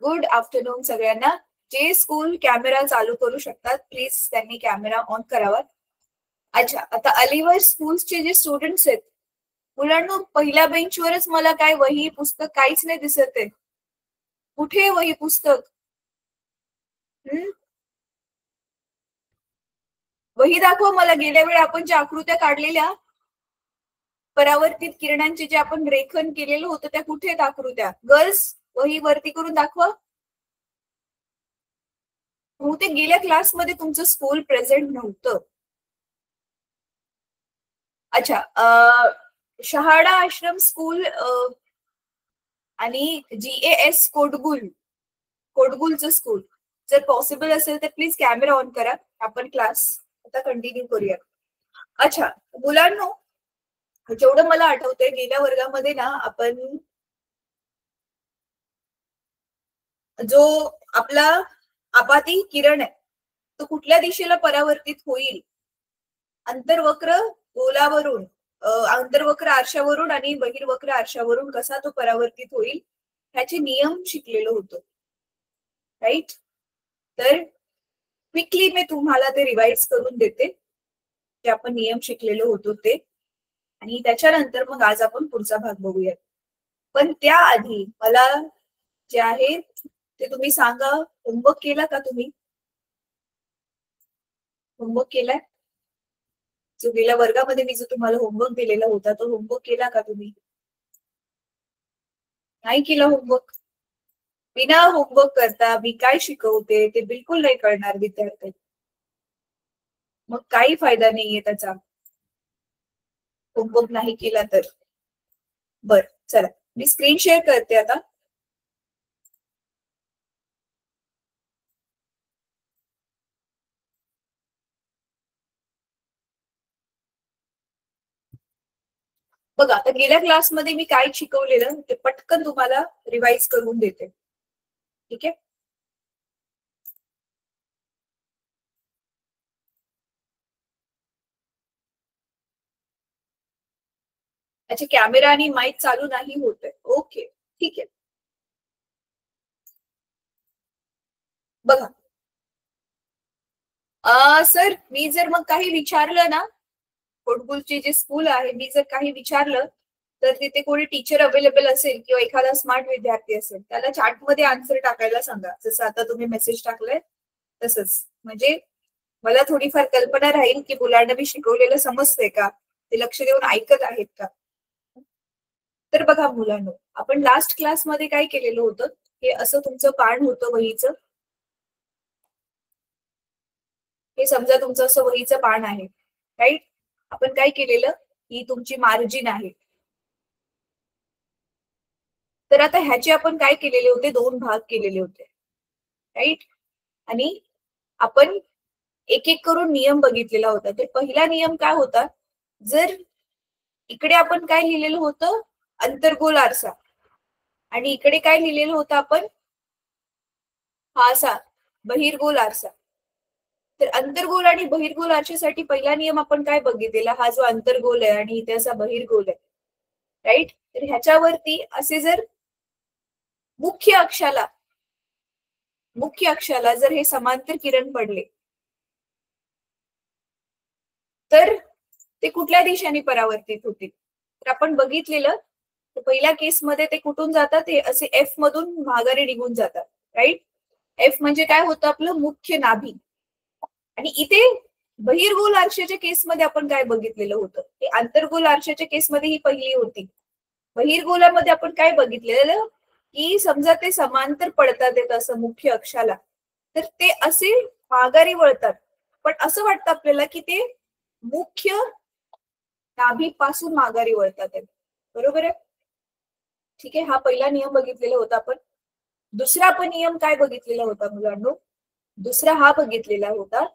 Good afternoon सगळ्यांना. जे school camera चालू करू शकतात प्लीज त्यांनी कॅमेरा ऑन करावा. अच्छा, आता अलिवर स्कूलचे जे स्टुडंट्स आहेत मुलांना, पहिल्या बेंचवरच मला काय वही पुस्तक काहीच नाही दिसत आहे. कुठे वही पुस्तक? वही दाखवा मला. गेल्या वेळी आपण ज्या आकृत्या काढलेल्या परावर्तित किरणांचे जे आपण रेखन केलेलं होतं त्या कुठे आहेत आकृत्या? गर्ल्स वही वरती करून दाखवा. बहुतेक गेल्या क्लासमध्ये तुमचं स्कूल प्रेझेंट नव्हतं. अच्छा, शहाडा आश्रम स्कूल आणि GAS कोटगुलचं स्कूल जर पॉसिबल असेल तर प्लीज कॅमेरा ऑन करा. आपण क्लास आता कंटिन्यू करूया. अच्छा मुलांनो, जेवढं मला आठवतंय गेल्या वर्गामध्ये ना आपण जो आपला आपाती किरण आहे तो कुठल्या दिशेला परावर्तित होईल? अंतर्वक्र गोलावरून, अंतर्वक्र आरशावरून आणि बहिर्वक्र आरशावरून कसा तो परावर्तित होईल ह्याचे नियम शिकलेलो होतो. राईट? तर क्विकली मी तुम्हाला ते रिवाइज करून देते जे आपण नियम शिकलेलो होतो ते, आणि त्याच्यानंतर मग आज आपण पुढचा भाग बघूया. पण त्याआधी मला जे आहे ते तुम्ही सांगा. होमवर्क केला का तुम्ही? होमवर्क केलाय? जो गेल्या वर्गामध्ये मी जो तुम्हाला होमवर्क दिलेला होता तो होमवर्क केला का तुम्ही? नाही केला होमवर्क? बिना होमवर्क करता मी काय शिकवते ते बिलकुल नाही कळणार विद्यार्थी. मग काही फायदा नाहीये त्याचा, होमवर्क नाही केला तर. बर चला, मी स्क्रीन शेअर करते आता. बघा, आता गेल्या क्लासमध्ये मी काय शिकवलेलं ते पटकन तुम्हाला रिवाइज करून देते. ठीक आहे? अच्छा, कॅमेरा आणि माईक चालू नाही होत आहे. ओके ठीक आहे. बघा सर, मी जर मग काही विचारलं ना, कोटगुलचे जे स्कूल आहे, मी जर काही विचारलं तर तिथे कोणी टीचर अवेलेबल असेल किंवा एखादा स्मार्ट विद्यार्थी असेल त्याला चॅटमध्ये आन्सर टाकायला सांगा. जसं आता तुम्ही मेसेज टाकलाय तसंच, म्हणजे मला थोडीफार कल्पना राहील की मुलांना मी शिकवलेलं समजतंय का, ते लक्ष देऊन ऐकत आहेत का. तर बघा मुलांनो, आपण लास्ट क्लासमध्ये काय केलेलं होतं, हे असं तुमचं पान होतं वहीचं. हे समजा तुमचं असं वहीचं पान आहे. राईट? आपण काय केलेलं, ही तुमची मार्जिन आहे. तर आता ह्याचे आपण काय केलेले होते, दोन भाग केलेले होते. राईट? आणि आपण एक एक करून नियम बघितलेला होता. तर पहिला नियम काय होता, जर इकडे आपण काय लिहिलेलं होतं, अंतर्गोल आरसा, आणि इकडे काय लिहिलेलं होतं आपण, हा असा बहिर्गोल आरसा. तर अंतर्गोल आणि बहिर्गोल आरशासाठी पहिला नियम आपण काय बघितलेला, हा जो अंतर्गोल आहे आणि इथे असा बहिर्गोल आहे. राईट? तर ह्याच्यावरती असे जर मुख्य अक्षाला जर हे समांतर किरण पडले तर ते कुठल्या दिशेने परावर्तित होतील? तर आपण बघितलेलं, तर पहिल्या केसमध्ये ते कुठून जातात, हे असे एफ मधून माघारी निघून जातात. राईट? एफ म्हणजे काय होतं, आपलं मुख्य नाभी. आणि इथे बहिर्गोल आरशाच्या केसमध्ये आपण काय बघितलेलं होतं, हे आंतरगोल आरशाच्या केसमध्ये ही पहिली होती. बहिर्गोलामध्ये आपण काय बघितलेलं की समजा ते समांतर पडतात येत असं मुख्य अक्षाला, तर ते असे माघारी वळतात. पण असं वाटतं आपल्याला की ते मुख्य नाभीपासून माघारी वळतात आहेत. बरोबर आहे? ठीक आहे, हा पहिला नियम बघितलेला होता आपण. दुसरा आपण नियम काय बघितलेला होता मुलांनो? दुसरा हा बघितलेला होता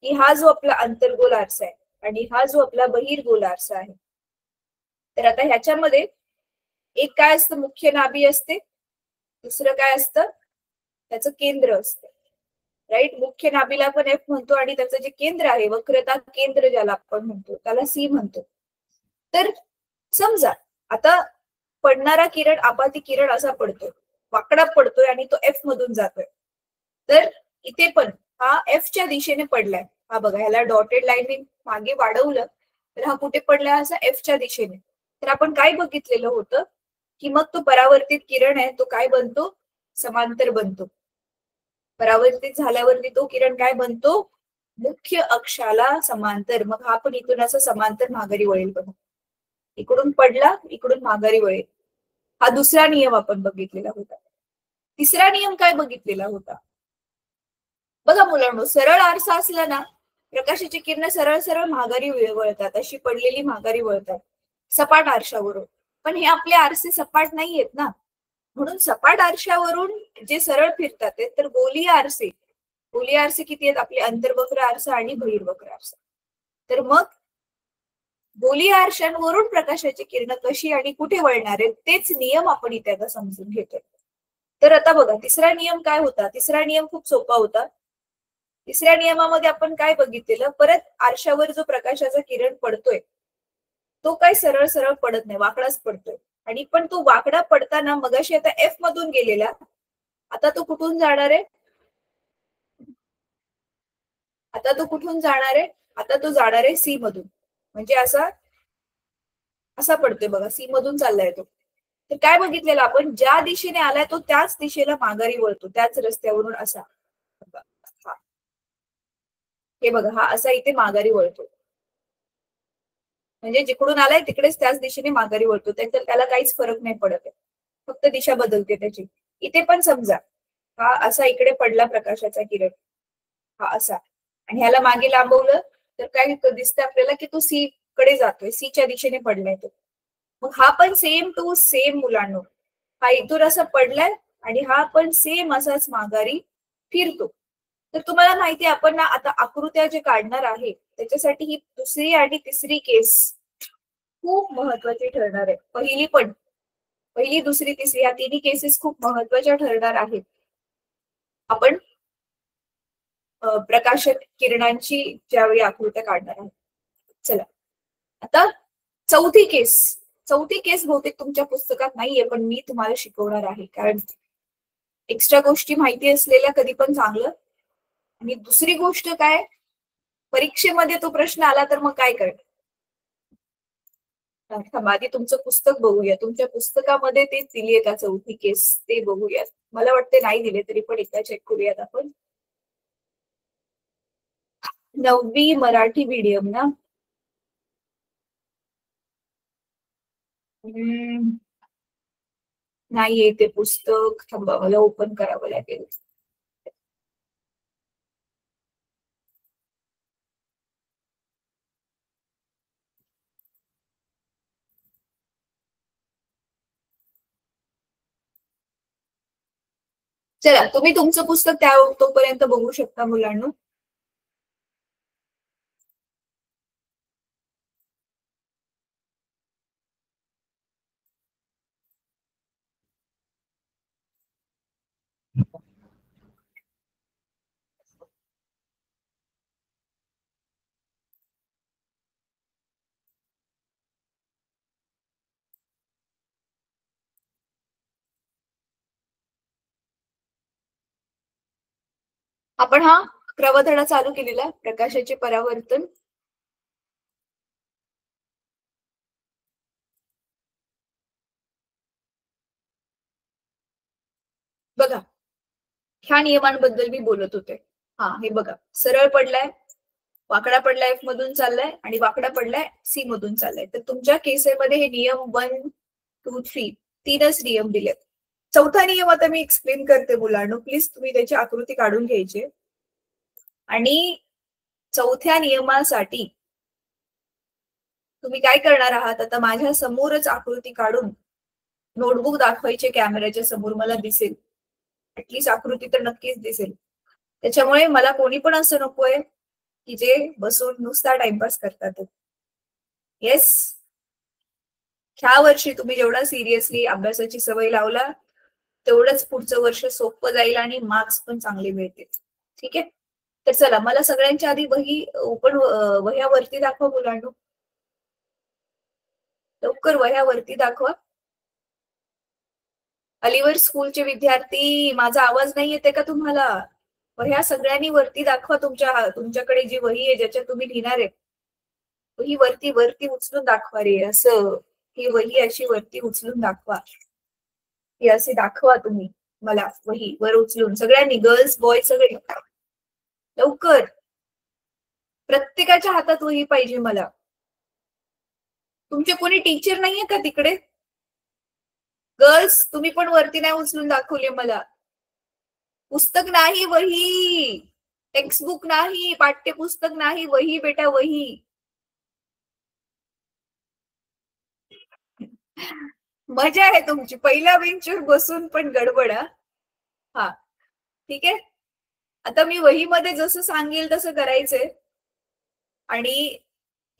की हा जो आपला अंतर्गोल आरसा आहे आणि हा जो आपला बहिर्गोल आरसा आहे, तर आता ह्याच्यामध्ये एक काय असतं, मुख्य नाभी असते. दुसरं काय असतं, त्याचं केंद्र असतं. राईट? मुख्य नाभीला आपण एफ म्हणतो आणि त्याचं जे केंद्र आहे, वक्रता केंद्र ज्याला आपण म्हणतो त्याला सी म्हणतो. तर समजा आता पडणारा किरण, आपाती किरण असा पडतो, वाकडा पडतोय आणि तो एफ मधून जातोय. तर इथे पण हा एफच्या दिशेने पडलाय. हा बघा, ह्याला डॉटेड लाईनने मागे वाढवलं तर हा कुठे पडलाय, असा एफच्या दिशेने. तर आपण काय बघितलेलं होतं की मग तो परावर्तित किरण आहे तो काय बनतो, समांतर बनतो. परावर्तित झाल्यावरती तो किरण काय बनतो, मुख्य अक्षाला समांतर. मग हा पण इथून असं समांतर माघारी वळेल बघा. इकडून पडला, इकडून माघारी वळेल. हा दुसरा नियम आपण बघितलेला होता. तिसरा नियम काय बघितलेला होता बघा मुलांनो, सरळ आरसा असला ना, प्रकाशाची किरण सरळ सरळ माघारी वळतात, अशी पडलेली माघारी वळतात सपाट आरशावरून. पण हे आपले आरसे सपाट नाहीयेत ना, म्हणून सपाट आरशावरून जे सरळ फिरतात ते तर गोलीय आरसे. गोलीय आरसे किती आहेत आपले, अंतर्वक्र आरसा आणि बहिर्वक्र आरसा. तर मग गोलीय आरशांवरून प्रकाशाची किरण कशी आणि कुठे वळणार आहेत तेच नियम आपण इथे आता समजून घेतोय. तर आता बघा, तिसरा नियम काय होता. तिसरा नियम खूप सोपा होता. तिसऱ्या नियमामध्ये आपण काय बघितलेलं, परत आरशावर जो प्रकाशाचा किरण पडतोय तो काय सरळ सरळ पडत नाही, वाकडाच पडतोय. आणि पण तो वाकडा पडताना मगाशी आता एफ मधून गेलेला, आता तो कुठून जाणार आहे, आता तो कुठून जाणार आहे, आता तो जाणार आहे सी मधून. म्हणजे असा असा पडतोय बघा, सी मधून चाललाय तो. तर काय बघितलेलं आपण, ज्या दिशेने आलाय तो त्याच दिशेला माघारी वळतो, त्याच रस्त्यावरून असा. हे बघा, हा असा इथे माघारी वळतो. म्हणजे जिकडून आलाय तिकडेच त्याच दिशेने माघारी वळतो. त्याला काहीच फरक नाही पडत आहे, फक्त दिशा बदलते त्याची. इथे पण समजा हा असा इकडे पडला प्रकाशाचा किरण, हा असा, आणि ह्याला मागे लांबवलं तर काय दिसतं आपल्याला की तो सी कडे जातोय, सीच्या दिशेने पडलाय तो. मग हा पण सेम टू सेम मुलांनो, हा इथून असा पडलाय आणि हा पण सेम असाच माघारी फिरतो. तर तुम्हाला माहिती आहे आपण ना आता आकृत्या जे काढणार आहे त्याच्यासाठी ही दुसरी आणि तिसरी केस खूप महत्वाची ठरणार आहे. पहिली दुसरी तिसरी या तिन्ही केसेस खूप महत्वाच्या ठरणार आहेत आपण प्रकाश किरणांची ज्यावेळी आकृत्या काढणार आहोत. चला आता चौथी केस बहुतेक तुमच्या पुस्तकात नाहीये, पण मी तुम्हाला शिकवणार आहे, कारण एक्स्ट्रा गोष्टी माहिती असलेल्या कधी पण चांगलं. आणि दुसरी गोष्ट काय, परीक्षेमध्ये तो प्रश्न आला तर मग काय करणार. आधी तुमचं पुस्तक बघूया, तुमच्या पुस्तकामध्ये ते दिलीये का चौथी केस, ते बघूयात. मला वाटते नाही दिले, तरी पण एकदा चेक करूयात आपण. 9वी मराठी मीडियम ना, नाहीये ते पुस्तक. थांबा, मला ओपन करावं लागेल. चला, तुम्ही तुमचं पुस्तक त्या तोपर्यंत बघू शकता मुलांना. आपण हा 11वा धडा चालू केलेला, प्रकाशाचे परावर्तन. बघा, ह्या नियमांबद्दल मी बोलत होते. हा हे बघा, सरळ पडलाय, वाकडा पडलाय एफ मधून चाललाय, आणि वाकडा पडलाय सी मधून चाललाय. तर तुमच्या केसमध्ये हे नियम 1, 2, 3 तीनच नियम दिलेत. चौथा नियम आता मी एक्सप्लेन करते मुलांना, प्लीज तुम्ही त्याची आकृती काढून घ्यायची. आणि चौथ्या नियमासाठी तुम्ही काय करणार आहात, आता माझ्या समोरच आकृती काढून नोटबुक दाखवायचे कॅमेऱ्याच्या समोर, मला दिसेल, ऍटलीस्ट आकृती तर नक्कीच दिसेल. त्याच्यामुळे मला कोणी पण असं नकोय की जे बसून नुसता टाइमपास करतात. येस, ह्या वर्षी तुम्ही जेवढा सिरियसली अभ्यासाची सवय लावला तेवढंच पुढचं वर्ष सोपं जाईल आणि मार्क्स पण चांगले मिळतील. ठीक आहे, तर चला, मला सगळ्यांच्या आधी वही ओपन, वह्या वरती दाखवा मुलांना, लवकर वह्या वरती दाखवा. अलिवर स्कूलचे विद्यार्थी, माझा आवाज नाही येते का तुम्हाला? ह्या सगळ्यांनी वरती दाखवा तुमच्याकडे जी वही आहे ज्याच्यात तुम्ही लिहिणार आहे, वही वरती वरती उचलून दाखवा रे. असं ही वही अशी वरती उचलून दाखवा. हे असे दाखवा तुम्ही मला, वही वर उचलून सगळ्यांनी, गर्ल्स बॉय सगळे लवकर. प्रत्येकाच्या हातात वही पाहिजे मला. तुमचे कोणी टीचर नाहीये का तिकडे? गर्ल्स तुम्ही पण वरती नाही उचलून दाखवले मला. पुस्तक नाही, वही. टेक्स्टबुक नाही, पाठ्यपुस्तक नाही, वही बेटा, वही. मजा आहे तुमची, पहिल्या बेंचवर बसून पण गडबड. हा ठीक आहे. आता मी वहीमध्ये जसं सांगेल तसं करायचंय. आणि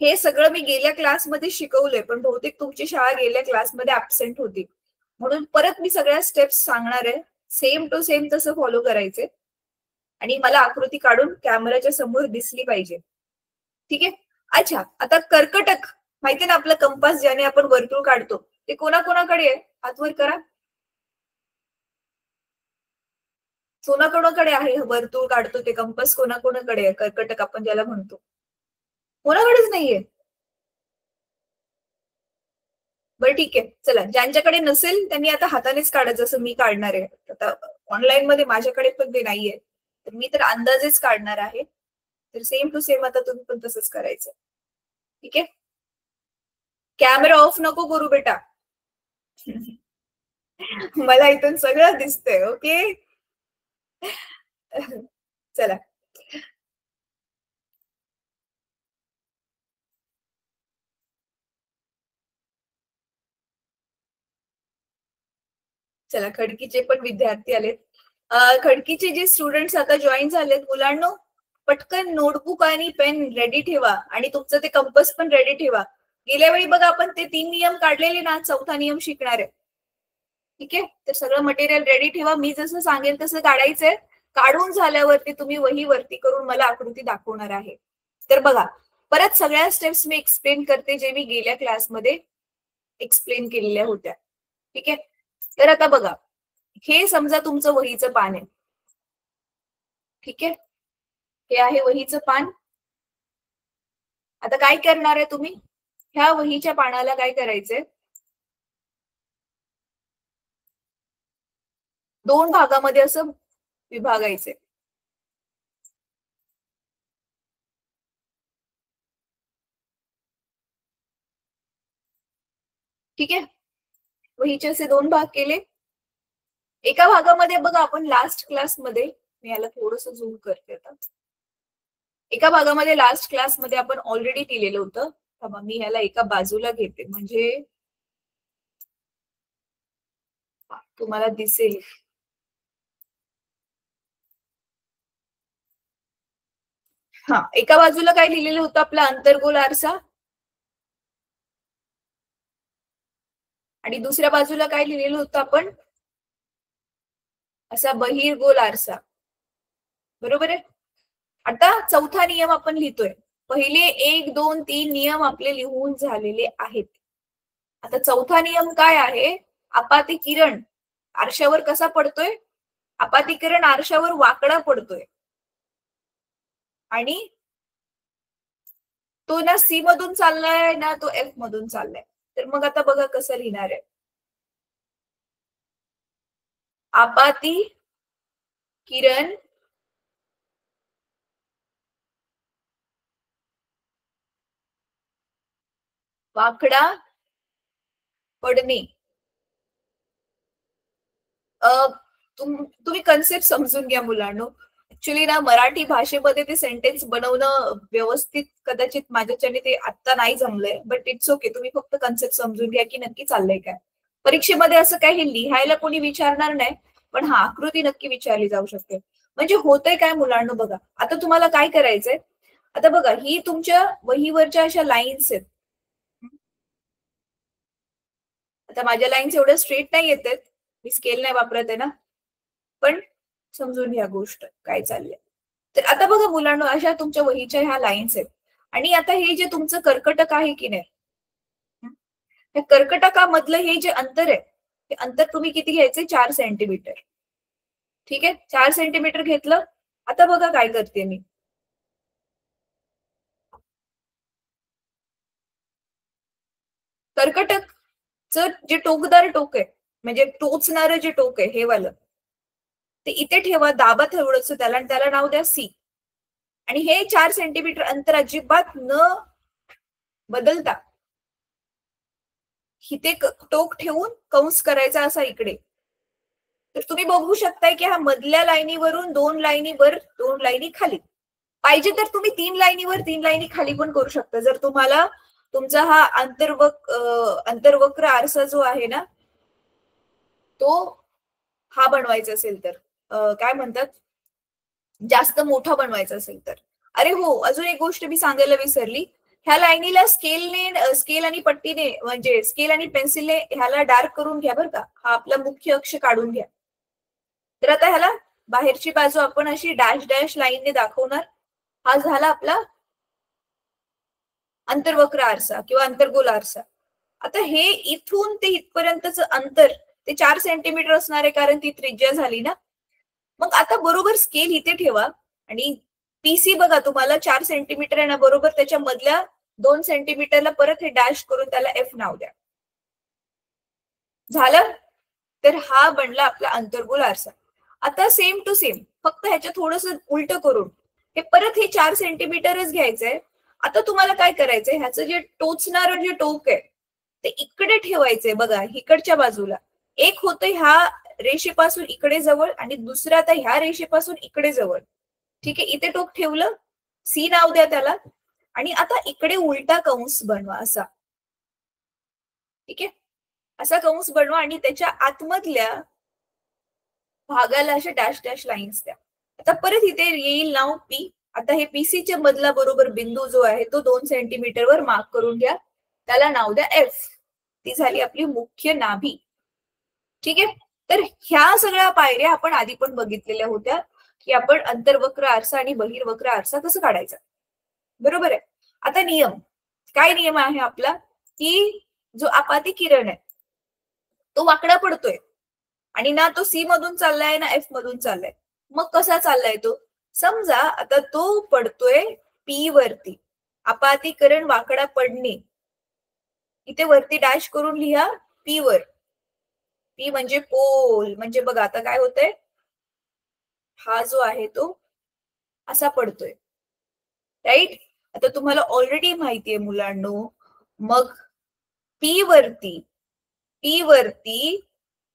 हे सगळं मी गेल्या क्लासमध्ये शिकवलंय, पण बहुतेक तुमची शाळा गेल्या क्लासमध्ये ऍब्सेंट होती, म्हणून परत मी सगळ्या स्टेप्स सांगणार आहे. सेम टू सेम तसं फॉलो करायचे. आणि मला आकृती काढून कॅमेराच्या समोर दिसली पाहिजे. ठीक आहे. अच्छा, आता कर्कटक माहितीये ना, आपलं कंपास ज्याने आपण वर्तुळ काढतो, ते कोणाकोणाकडे आहे? हातवर करा. कोणाकोणाकडे आहे वर्तुळ काढतो ते कंपास? कोणाकोणाकडे आहे कर्कटक आपण ज्याला म्हणतो? कोणाकडेच नाहीये. बरं ठीक आहे, चला, ज्यांच्याकडे नसेल त्यांनी आता हातानेच काढा, जसं मी काढणार आहे. आता ऑनलाईन मध्ये माझ्याकडे पण ते नाहीये, तर मी तर अंदाजेच काढणार आहे. तर सेम टू सेम आता तुम्ही पण तसंच करायचं. ठीक आहे. कॅमेरा ऑफ नको करू बेटा. मला इथून सगळं दिसतंय. ओके. चला, चला, खडकीचे पण विद्यार्थी आलेत. खडकीचे जे स्टुडंट्स आता जॉईन झालेत, मुलांनो पटकन नोटबुक आणि पेन रेडी ठेवा, आणि तुमचं ते कंपास पण रेडी ठेवा. गेल्या वेळी बघा आपण ते 3 नियम काढलेले ना, 4था नियम शिकणार आहे. ठीक आहे. तर सगळं मटेरियल रेडी ठेवा. मी जसं सांगेल तसं काढायचंय. काढून झाल्यावरती तुम्ही वही वरती करून मला आकृती दाखवणार आहे. तर बघा, परत सगळ्या स्टेप्स मी एक्सप्लेन करते जे मी गेल्या क्लासमध्ये एक्सप्लेन केलेल्या होत्या. ठीक आहे. तर आता बघा, हे समजा तुमचं वहीचं पान आहे. ठीक आहे. हे आहे वहीचं पान. आता काय करणार आहे तुम्ही? ह्या वहीच्या पानाला काय करायचंय? 2 भागामध्ये असं विभागायचंय. ठीक आहे. वहीचे असे 2 भाग केले. एका भागामध्ये बघा, आपण लास्ट क्लासमध्ये, मी याला थोडंसं झूम करते आता. एका भागामध्ये लास्ट क्लासमध्ये आपण ऑलरेडी दिलेलं होतं. मी ह्याला एका बाजूला घेते, म्हणजे तुम्हाला दिसेल. हा, एका बाजूला काय लिहिलेलं होतं? आपला अंतर्गोल आरसा. आणि दुसऱ्या बाजूला काय लिहिलेलं होतं आपण? असा बहिर्गोल आरसा. बरोबर आहे. आता 4था नियम आपण लिहितोय. पहिले 1, 2, 3 नियम आपले लिहून झालेले आहेत. आता 4था नियम काय आहे? आपाती किरण आरशावर कसा पडतोय? आपाती किरण आरशावर वाकडा पडतोय, आणि तो ना सी मधून चाललाय ना तो एफ मधून चाललाय. तर मग आता बघा कसं लिहिणार आहे. आपाती किरण वाकडा पडणे. तुम्ही कन्सेप्ट समजून घ्या मुलांनो. ऍक्च्युली ना, मराठी भाषेमध्ये ते सेंटेन्स बनवणं व्यवस्थित कदाचित माझ्याच्याने ते आता नाही जमलंय, बट इट्स ओके. तुम्ही फक्त कन्सेप्ट समजून घ्या की नक्की चाललंय काय. परीक्षेमध्ये असं काही लिहायला कोणी विचारणार नाही, पण हा आकृती नक्की विचारली जाऊ शकते. म्हणजे होतंय काय मुलांनो, बघा आता तुम्हाला काय करायचंय. आता बघा, ही तुमच्या वहीवरच्या अशा लाईन्स आहेत. आता माझ्या लाईन्स एवढ्या स्ट्रेट नाही येत आहेत, मी स्केल नाही वापरत आहे ना, पण समजून घ्या गोष्ट काय चाललंय. तर आता बघा मुलांनो, अशा तुमच्या वहीच्या ह्या लाईन्स आहेत. आणि आता हे जे तुमचं कर्कटक आहे की नाही, त्या कर्कटकामधलं हे जे अंतर आहे, हे अंतर तुम्ही किती घ्यायचे? 4 सेंटीमीटर. ठीक आहे, 4 सेंटीमीटर घेतलं. आता बघा काय करते मी. कर्कटकचं जे टोकदार टोक आहे, म्हणजे टोचणारं जे टोक आहे हे वालं, ते इथे ठेवा, दाबा थोडंसं त्याला, आणि त्याला नाव द्या सी. आणि हे 4 सेंटीमीटर अंतर अजिबात न बदलता इथे टोक ठेवून कंस करायचा असा इकडे. तर तुम्ही बघू शकताय की हा मधल्या लाईनीवरून 2 लाईनी वर, 2 लाईनी खाली. पाहिजे तर तुम्ही 3 लाईनीवर 3 लाईनी खाली पण करू शकता, जर तुम्हाला तुमचा हा अंतर्वक्र आरसा जो आहे ना तो हा बनवायचा असेल तर, काय म्हणतात, जास्त मोठा बनवायचा असेल तर. अरे हो, अजून एक गोष्ट मी सांगायला विसरली. ह्या लाईनीला स्केल आणि पट्टीने, म्हणजे स्केल आणि पेन्सिलने ह्याला डार्क करून घ्या बरं का. हा आपला मुख्य अक्ष काढून घ्या. तर आता ह्याला बाहेरची बाजू आपण अशी डॅश डॅश लाईनने दाखवणार. हा झाला आपला अंतर्वक्र आरसा किंवा अंतर्गोल आरसा. आता हे इथून ते इथपर्यंतच अंतर ते 4 सेंटीमीटर असणार आहे, कारण ती त्रिज्या झाली ना. मग आता बरोबर स्केल इथे ठेवा आणि पीसी बघा, तुम्हाला 4 सेंटीमीटर आहे ना, बरोबर त्याच्या मधल्या 2 सेंटीमीटरला परत हे डॅश करून त्याला एफ नाव द्या. झालं? तर हा बनला आपला अंतर्गोल आरसा. आता सेम टू सेम, फक्त ह्याच्या थोडस उलट करून हे परत हे 4 सेंटीमीटरच घ्यायचंय. आता तुम्हाला काय करायचंय, ह्याचं जे टोचणारं जे टोक आहे ते इकडे ठेवायचंय बघा, इकडच्या बाजूला. एक होतं ह्या रेषेपासून इकडे जवळ, आणि दुसरं आता ह्या रेषेपासून इकडे जवळ. ठीक आहे, इथे टोक ठेवलं, सी नाव द्या त्याला, आणि आता इकडे उलटा कंस बनवा असा. ठीक आहे, असा कंस बनवा आणि त्याच्या आतमधल्या भागाला अशा डॅश डॅश लाईन्स द्या. आता परत इथे येईल नाव पी. आता हे पीसीच्या मधला बरोबर बिंदू जो आहे तो 2 सेंटीमीटर वर मार्क करून घ्या, त्याला नाव द्या एफ. ती झाली आपली मुख्य नाभी. ठीक आहे, तर ह्या सगळ्या पायऱ्या आपण आधी पण बघितलेल्या होत्या की आपण अंतर्वक्र आरसा आणि बहिर्वक्र आरसा कसं काढायचा. बरोबर आहे. आता नियम काय, नियम आहे आपला की जो आपाती किरण आहे तो वाकडा पडतोय, आणि ना तो सी मधून चाललाय ना एफ मधून चाललाय. मग कसा चाललाय तो, समजा आता तो पडतोय पी वरती, आपातीकरण वाकडा पडणे. इथे वरती डॅश करून लिहा पी वर. पी म्हणजे पोल, म्हणजे बघा आता काय होतंय, हा जो आहे तो असा पडतोय. राईट. आता तुम्हाला ऑलरेडी माहितीये मुलांनो, मग पी वरती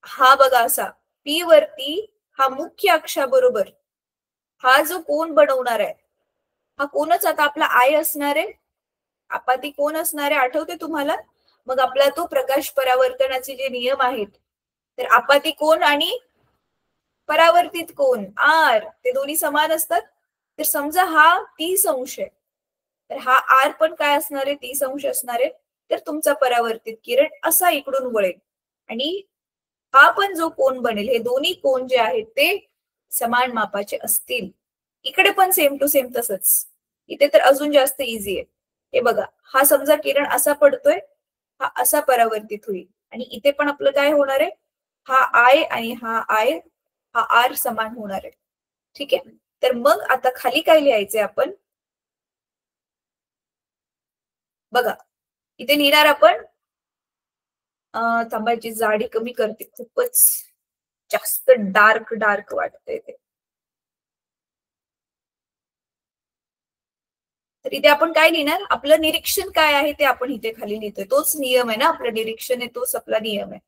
हा बघा असा, पी वरती हा मुख्य अक्षाबरोबर हा जो कोन बनवणार आहे, हा कोनच आता आपला आय असणार आहे, आपाती कोन असणार आहे, आठवते तुम्हाला. मग आपला तो प्रकाश परावर्तनाचे जे नियम आहेत, तर आपाती कोन आणि परावर्तित कोन आर ते दोन्ही समान असतात. तर समजा हा 30 अंश आहे, तर हा आर पण काय असणार आहे, 30 अंश असणार आहे. तर तुमचा परावर्तित किरण असा इकडून वळेल, आणि हा पण जो कोन बनेल, हे दोन्ही कोन जे आहेत ते समान मापाचे असतील. इकडे पण सेम टू सेम तसंच. इथे तर अजून जास्त इझी आहे. हे बघा, हा समजा किरण असा पडतोय, हा असा परावर्तित होईल, आणि इथे पण आपलं काय होणार आहे, हा आय आणि हा आय, हा आर समान होणार आहे. ठीक आहे, तर मग आता खाली काय लिहायचंय आपण बघा. इथे लिहिणार आपण, थांबायची जाडी कमी करते, खूपच जास्त डार्क डार्क वाटतंय ते. तर इथे आपण काय लिहिणार, आपलं निरीक्षण काय आहे ते आपण इथे खाली लिहितोय. तोच नियम आहे ना, आपलं निरीक्षण आहे तोच आपला नियम आहे.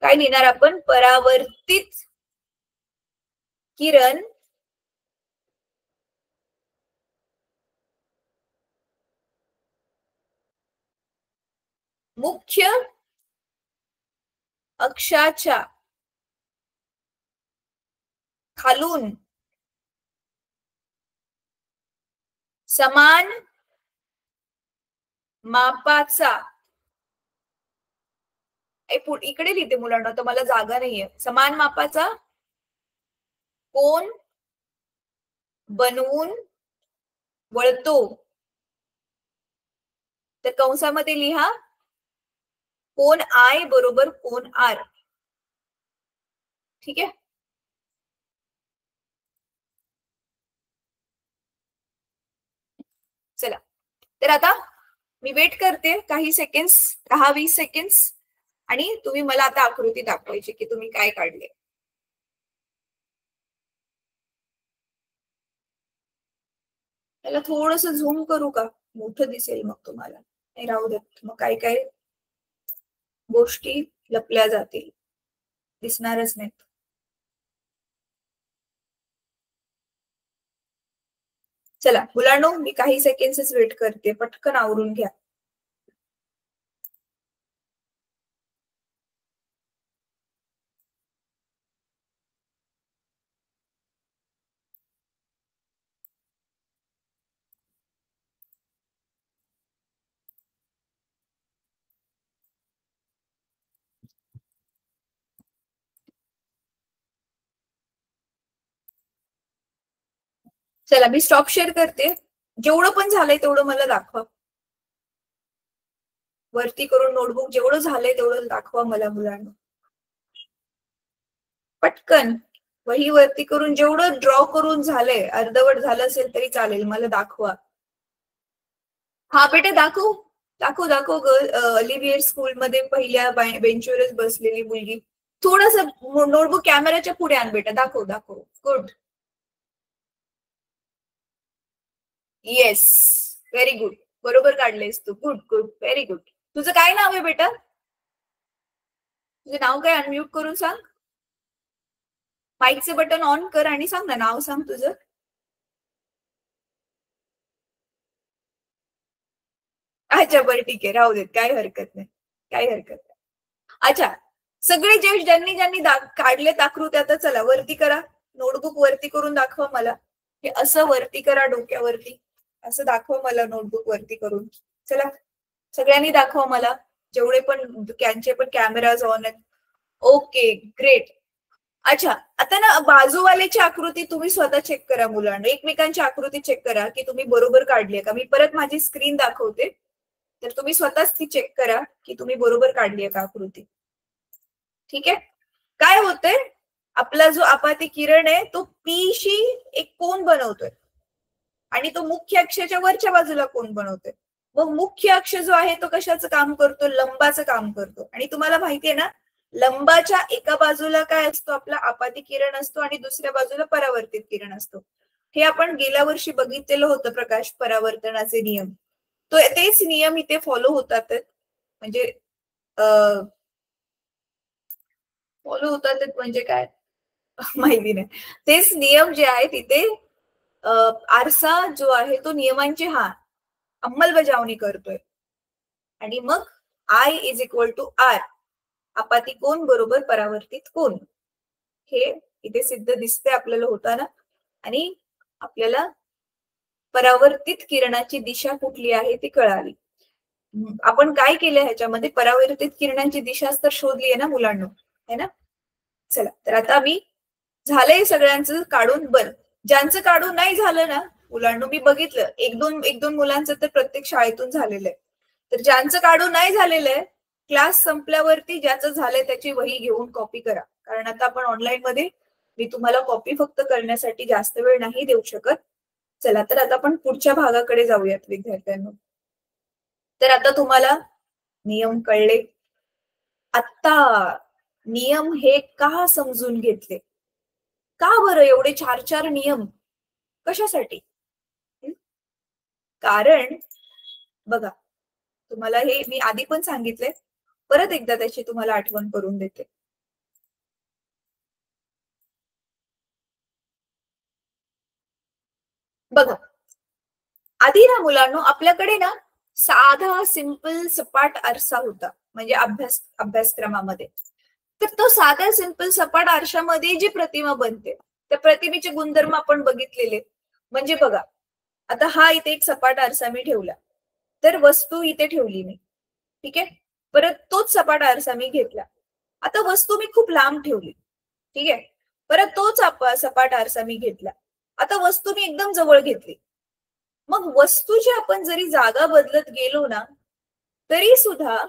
काय लिहिणार आपण, परावर्तित किरण मुख्य अक्षाच्या खालून समान मापाचा, इकडे लिहिते मुलांना, तर मला जागा नाहीये. समान मापाचा कोन बनवून वळतो. तर कंसामध्ये लिहा कोन आय बरोबर कोन आर. ठीक आहे. चला तर आता मी वेट करते काही सेकंड्स, 10-20 सेकंड्स, आणि तुम्ही मला आता आकृती दाखवायची की तुम्ही काय काढले. त्याला थोडस झूम करू का? मोठं दिसेल मग तुम्हाला. नाही राहू देत, मग काय काय गोष्टी लपल्या जातील, दिसणारच नाहीत. चला मुलांनो, मी काही सेकंड्सच वेट करते, पटकन आवरून घ्या. चला मी स्टॉप शेअर करते. जेवढं पण झालंय तेवढं मला दाखवा. वरती करून नोटबुक जेवढं झालंय तेवढं दाखवा मला मुलांना. पटकन वही वरती करून जेवढं ड्रॉ करून झालंय, अर्धवट झालं असेल तरी चालेल, मला दाखवा. हा बेटे दाखव दाखव दाखव ग. ऑलिव्हियर स्कूलमध्ये पहिल्या बेंचवरच बसलेली मुलगी. थोडस नोटबुक कॅमेराच्या पुढे आण बेटा, दाखव दाखव. गुड. Yes, very good. बरोबर काढलेस तू. Good good, very good. तुझं काय नाव आहे बेटा? तुझं नाव काय? अनम्यूट करून सांग. माईकचे बटन ऑन कर आणि सांग ना, नाव सांग तुझं. अच्छा बरं ठीक आहे, राहू देत, काय हरकत नाही, काय हरकत नाही. अच्छा, सगळे ज्यांनी ज्यांनी काढले आकृती आता चला वरती करा. नोटबुक वरती करून दाखवा मला. हे असं वरती करा डोक्यावरती, असं दाखवा मला नोटबुक वरती करून. चला सगळ्यांनी दाखवा मला, जेवढे पण त्यांचे पण कॅमेराज ऑन आहेत. Okay great. अच्छा, आता ना बाजूवाल्याची आकृती तुम्ही स्वतः चेक करा मुलांना. एकमेकांची आकृती चेक करा की तुम्ही बरोबर काढली आहे का. मी परत माझी स्क्रीन दाखवते, तर तुम्ही स्वतःच ती चेक करा की तुम्ही बरोबर काढली आहे का आकृती. ठीक आहे. काय होतंय, आपला जो आपाती किरण आहे तो पीशी एक कोन बनवतोय आणि तो मुख्य अक्षाच्या वरच्या बाजूला कोन बनवतोय. मग मुख्य अक्ष जो आहे तो कशाचं काम करतो? लंबाचं काम करतो. आणि तुम्हाला माहितीये ना, लंबाच्या एका बाजूला काय असतो? आपला आपाती किरण असतो आणि दुसऱ्या बाजूला परावर्तित किरण असतो. हे आपण गेल्या वर्षी बघितलेलं होतं, प्रकाश परावर्तनाचे नियम. तो तेच नियम इथे फॉलो होतात. म्हणजे फॉलो होतात म्हणजे काय माहिती नाही. तेच नियम जे आहे तिथे आरसा जो आहे तो नियमांची अंमलबजावणी करतोय. आणि मग I is equal to R, आपाती कोन बरोबर परावर्तित कोन, हे इथे सिद्ध दिसते आपल्याला होताना. आणि आपल्याला परावर्तित किरणाची दिशा कुठली आहे ती कळाली. आपण काय केलं ह्याच्यामध्ये? परावर्तित किरणांची दिशाच तर शोधली आहे ना मुलांना, है ना. चला तर आता मी झालंय सगळ्यांचं काढून. बरं, ज्यांचं काढून नाही झालं ना मुलांना, मी बघितलं एक दोन मुलांचं तर प्रत्येक शाळेतून झालेलं आहे. तर ज्यांचं काढून नाही झालेलं आहे, क्लास संपल्यावरती ज्याचं झालंय त्याची वही घेऊन कॉपी करा. कारण आता आपण ऑनलाईन मध्ये मी तुम्हाला कॉपी फक्त करण्यासाठी जास्त वेळ नाही देऊ शकत. चला तर आता आपण पुढच्या भागाकडे जाऊयात विद्यार्थ्यांनो. तर आता तुम्हाला नियम कळले. आता नियम हे का समजून घेतले? का बरं एवढे 4 नियम कशासाठी? कारण बघा, तुम्हाला हे मी आधी पण सांगितले, परत एकदा त्याची तुम्हाला आठवण करून देते. बघा, आधी ना मुलांनो आपल्याकडे ना साधा सिंपल सपाट आरसा होता, म्हणजे अभ्यासक्रमामध्ये. तर तो साध्या सिंपल सपाट आरशामध्ये जी प्रतिमा बनते, त्या प्रतिमेचे गुणधर्म आपण बघितलेले. म्हणजे बघा, आता हा इथे एक सपाट आरसा मी ठेवला, तर वस्तू इथे ठेवली मी, ठीक आहे. परत तोच सपाट आरसा मी घेतला, आता वस्तू मी खूप लांब ठेवली, ठीक आहे. परत तोच सपाट आरसा मी घेतला, आता वस्तू मी एकदम जवळ घेतली. मग वस्तूची आपण जरी जागा बदलत गेलो ना, तरी सुद्धा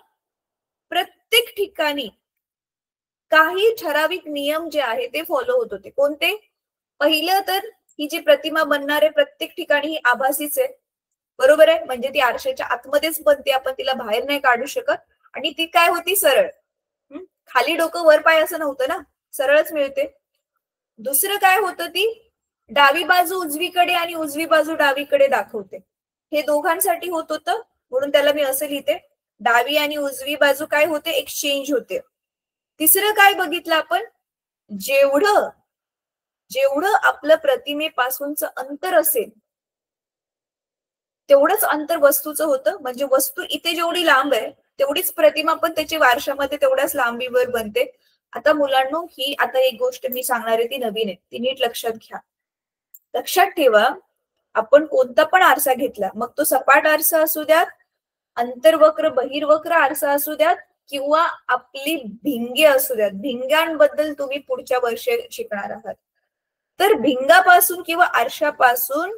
प्रत्येक ठिकाणी काही ठराविक नियम जे आहे ते फॉलो होत होते. कोणते? पहिलं तर ही जी प्रतिमा बनणार आहे प्रत्येक ठिकाणी ही आभासीच आहे, बरोबर आहे. म्हणजे ती आरशाच्या आतमध्येच बनते, आपण तिला बाहेर नाही काढू शकत. आणि ती काय होती? सरळ. खाली डोकं वर पाय असं नव्हतं ना, सरळच मिळते. दुसरं काय होतं? ती डावी बाजू उजवीकडे आणि उजवी बाजू डावीकडे दाखवते. हे दोघांसाठी होत होतं, म्हणून त्याला मी असं लिहिते, डावी आणि उजवी बाजू काय होते? एक्सचेंज होते. तिसरं काय बघितलं आपण? जेवढं आपलं प्रतिमेपासूनचं अंतर असेल तेवढंच अंतर वस्तूचं होतं. म्हणजे वस्तू इथे जेवढी लांब आहे तेवढीच प्रतिमा पण त्याची वारशामध्ये तेवढ्याच लांबीवर बनते. आता मुलांनो, ही आता एक गोष्ट मी सांगणार आहे ती नवीन आहे, ती नीट लक्षात घ्या. लक्षात ठेवा, आपण कोणता पण आरसा घेतला, मग तो सपाट आरसा असू द्यात, अंतर्वक्र बहिर्वक्र आरसा असू द्यात, किंवा आपली भिंगे असू द्यात. भिंगांबद्दल तुम्ही पुढच्या वर्षी शिकणार आहात. तर भिंगापासून किंवा आरशापासून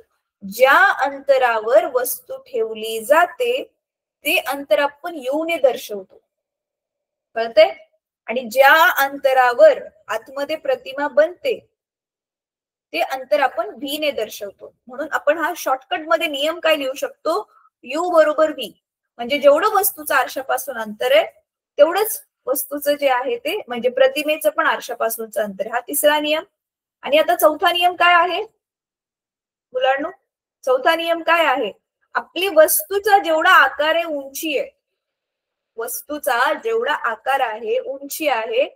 ज्या अंतरावर वस्तू ठेवली जाते ते अंतर आपण U ने दर्शवतो, कळतंय? आणि ज्या अंतरावर आतमध्ये प्रतिमा बनते ते अंतर आपण V ने दर्शवतो. म्हणून आपण हा शॉर्टकट मध्ये नियम काय लिहू शकतो? U बरोबर V. म्हणजे जेवढं वस्तूचं आरशापासून अंतर आहे तेवढंच वस्तूचं जे आहे ते, म्हणजे प्रतिमेचं पण आरशापासूनचं अंतर. हा तिसरा नियम. आणि आता चौथा नियम काय आहे मुलांनो? चौथा नियम काय आहे? आपली वस्तूचा जेवढा आकार आहे, उंची आहे, वस्तूचा जेवढा आकार आहे, उंची आहे,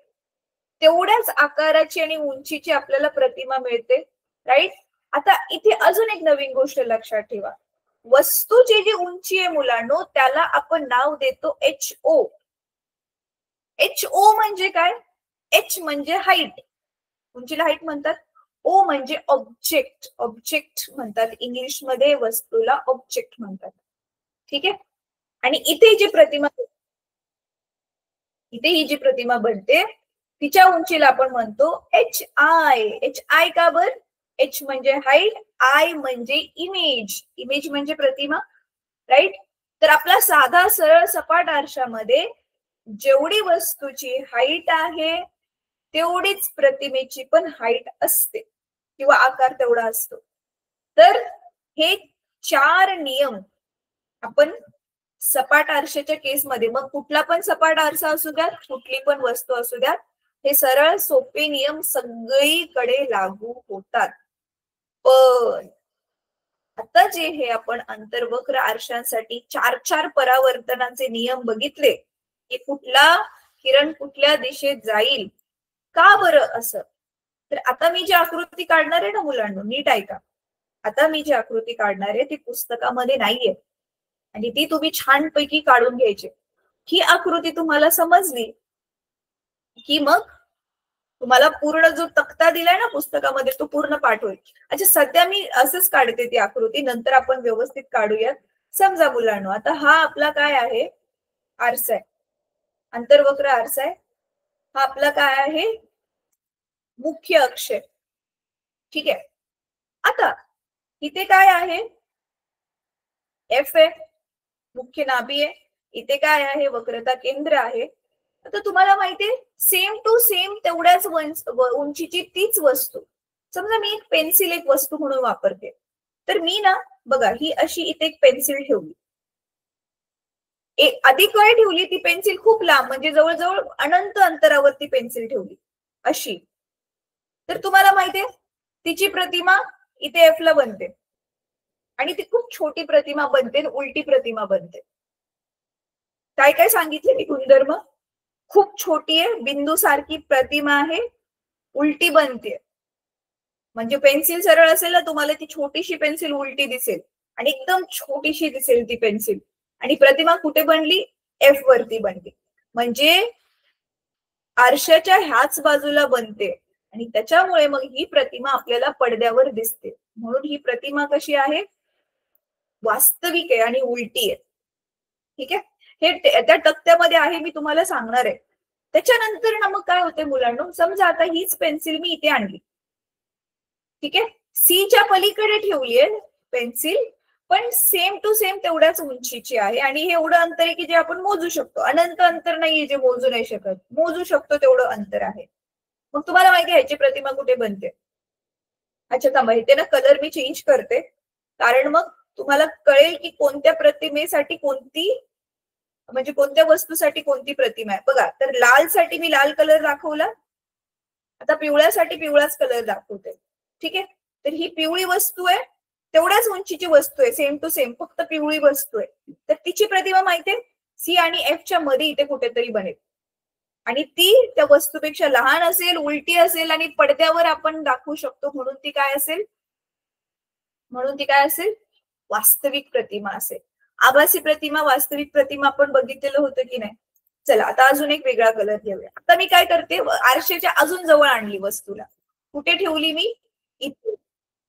तेवढ्याच आकाराची आणि उंचीची आपल्याला प्रतिमा मिळते, राईट? आता इथे अजून एक नवीन गोष्ट लक्षात ठेवा. वस्तूची जी उंची आहे मुलांनो, त्याला आपण नाव देतो HO. HO म्हणजे काय? H म्हणजे हाईट, उंचीला हाईट म्हणतात. O म्हणजे ऑब्जेक्ट, ऑब्जेक्ट म्हणतात इंग्लिशमध्ये, वस्तूला ऑब्जेक्ट म्हणतात. ठीक आहे? आणि इथे ही जी प्रतिमा बनते तिच्या उंचीला आपण म्हणतो HI. HI का बर? H म्हणजे हाईट, I म्हणजे इमेज, इमेज म्हणजे प्रतिमा, राईट? तर आपला साधा सरळ सपाट आरशामध्ये जेवढी वस्तूची हाईट आहे तेवढीच प्रतिमेची पण हाईट असते, किंवा आकार तेवढा असतो. तर हे 4 नियम आपण सपाट आरशाच्या केसमध्ये, मग कुठला पण सपाट आरसा असू द्यात, कुठली पण वस्तू असू द्यात, हे सरळ सोपे नियम सगळीकडे लागू होतात. पण आता जे हे आपण अंतर्वक्र आरशांसाठी 4 परावर्तनाचे नियम बघितले, की कुठला किरण कुठल्या दिशेत जाईल, का बरं असं? तर आता मी जी आकृती काढणार आहे ना मुलांना, नीट ऐका. आता मी जी आकृती काढणार आहे ती पुस्तकामध्ये नाहीये, आणि ती तुम्ही छानपैकी काढून घ्यायची. ही आकृती तुम्हाला समजली की मग तुम्हाला पूर्ण जो तक्ता दिलाय ना पुस्तकामध्ये तो पूर्ण पाठ होईल. अच्छा, सध्या मी असंच काढते ती आकृती, नंतर आपण व्यवस्थित काढूयात. समजा मुलांनो, आता हा आपला काय आहे? आरसा आहे, अंतर्वक्र आरसा आहे. हा आपला काय आहे? मुख्य अक्ष आहे. ठीक आहे. आता इथे काय आहे? F आहे, मुख्य नाभी आहे. इथे काय आहे? वक्रता केंद्र आहे. आता तुम्हाला माहितीये, सेम टू सेम तेवढ्याच उंचीची तीच वस्तू, समजा मी एक पेन्सिल एक वस्तू म्हणून वापरते, तर मी ना बघा, ही अशी इथे एक पेन्सिल ठेवली, एक अधिक वेळ ठेवली ती पेन्सिल खूप लांब, म्हणजे जवळजवळ अनंत अंतरावरती पेन्सिल ठेवली अशी, तर तुम्हाला माहितीये तिची प्रतिमा इथे F ला बनते, आणि ती खूप छोटी प्रतिमा बनते, उलटी प्रतिमा बनते. काय काय सांगितले मी गुणधर्म? खूप छोटी आहे, बिंदू सारखी प्रतिमा आहे, उलटी बनते. म्हणजे पेन्सिल सरळ असेल ना, तुम्हाला ती छोटीशी पेन्सिल उलटी दिसेल, आणि एकदम छोटीशी दिसेल ती पेन्सिल. आणि प्रतिमा कुठे बनली? F वरती बनली. म्हणजे आरशाच्या ह्याच बाजूला बनते, आणि त्याच्यामुळे मग ही प्रतिमा आपल्याला पडद्यावर दिसते. म्हणून ही प्रतिमा कशी आहे? वास्तविक आहे आणि उलटी आहे. ठीक आहे? हे त्या तक्त्यामध्ये आहे, मी तुम्हाला सांगणार आहे. त्याच्यानंतर ना मग काय होते मुलांनो, समजा आता हीच पेन्सिल मी इथे आणली, ठीक आहे, सी च्या पलीकडे ठेवलीये पेन्सिल, पण सेम टू सेम तेवढ्याच उंचीची आहे आणि हे एवढं अंतर आहे की जे आपण मोजू शकतो. अनंत अंतर नाहीये जे मोजू नाही शकत, मोजू शकतो तेवढं अंतर आहे. मग तुम्हाला माहिती आहे ह्याची प्रतिमा कुठे बनते? अच्छा थांबा, इथे ना कलर मी चेंज करते, कारण मग तुम्हाला कळेल की कोणत्या प्रतिमेसाठी कोणती, म्हणजे कोणत्या वस्तूसाठी कोणती प्रतिमा आहे. बघा, तर लाल साठी मी लाल कलर दाखवला, आता पिवळ्यासाठी पिवळाच कलर दाखवते. ठीक आहे, तर ही पिवळी वस्तू आहे, तेवढ्याच उंचीची वस्तू आहे, सेम टू सेम, फक्त पिवळी वस्तू आहे. तर तिची प्रतिमा माहितीये सी आणि एफ च्या मध्ये इथे कुठेतरी बनेल आणि ती त्या वस्तूपेक्षा लहान असेल, उलटी असेल आणि पडद्यावर आपण दाखवू शकतो, म्हणून ती काय असेल? म्हणून ती काय असेल? वास्तविक प्रतिमा असेल. आभासी प्रतिमा, वास्तविक प्रतिमा आपण बघितलेलं होतं की नाही? चला आता अजून एक वेगळा कलर घेऊया. आता मी काय करते, आरशाच्या अजून जवळ आणली वस्तूला. कुठे ठेवली मी? इथे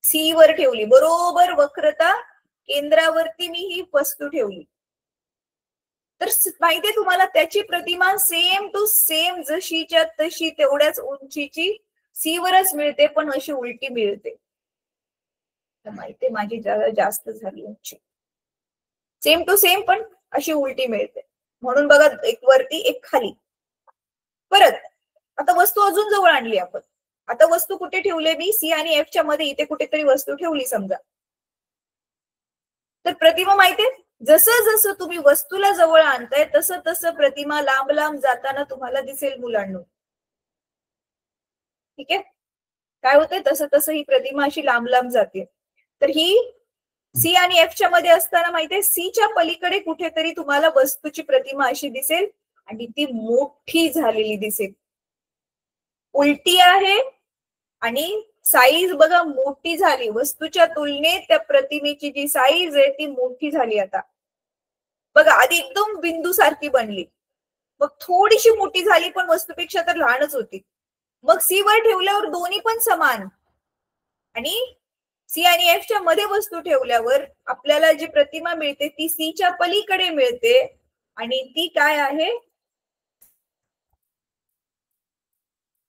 सी वर ठेवली, बरोबर वक्रता केंद्रावरती मी ही वस्तू ठेवली. तर माहितीये तुम्हाला त्याची प्रतिमा सेम टू सेम जशीच्या तशी तेवढ्याच उंचीची सी वरच मिळते, पण अशी उलटी मिळते. माहितीये माझी जरा जास्त झाली उंची, सेम टू सेम पण अशी उलटी मिळते. म्हणून बघा, एक वरती एक खाली. परत आता वस्तू अजून जवळ आणली आपण. आता वस्तू कुठे ठेवली मी? सी आणि एफ च्या मध्ये इथे कुठेतरी वस्तू ठेवली समजा. तर प्रतिमा माहितीये, जसं जसं तुम्ही वस्तूला जवळ आणताय तसं तसं प्रतिमा लांब लांब जाताना तुम्हाला दिसेल मुलांनो. ठीक आहे, काय होतंय, तसं तसं ही प्रतिमा अशी लांब लांब जाते. तर ही सी आणि एफ च्या मध्ये असताना माहितीये सीच्या पलीकडे कुठेतरी तुम्हाला वस्तूची प्रतिमा अशी दिसेल आणि ती मोठी झालेली दिसेल. उलटी आहे आणि साईज बघा मोठी झाली, वस्तूच्या तुलनेत त्या प्रतिमेची जी साईज आहे ती मोठी झाली. आता बघा, आधी एकदम बिंदू सारखी बनली, मग थोडीशी मोठी झाली, पण वस्तूपेक्षा तर लहानच होती. मग सी वर ठेवल्यावर दोन्ही पण समान, आणि सी आणि एफ च्या मध्ये वस्तू ठेवल्यावर आपल्याला जी प्रतिमा मिळते ती सीच्या पलीकडे मिळते आणि ती काय आहे?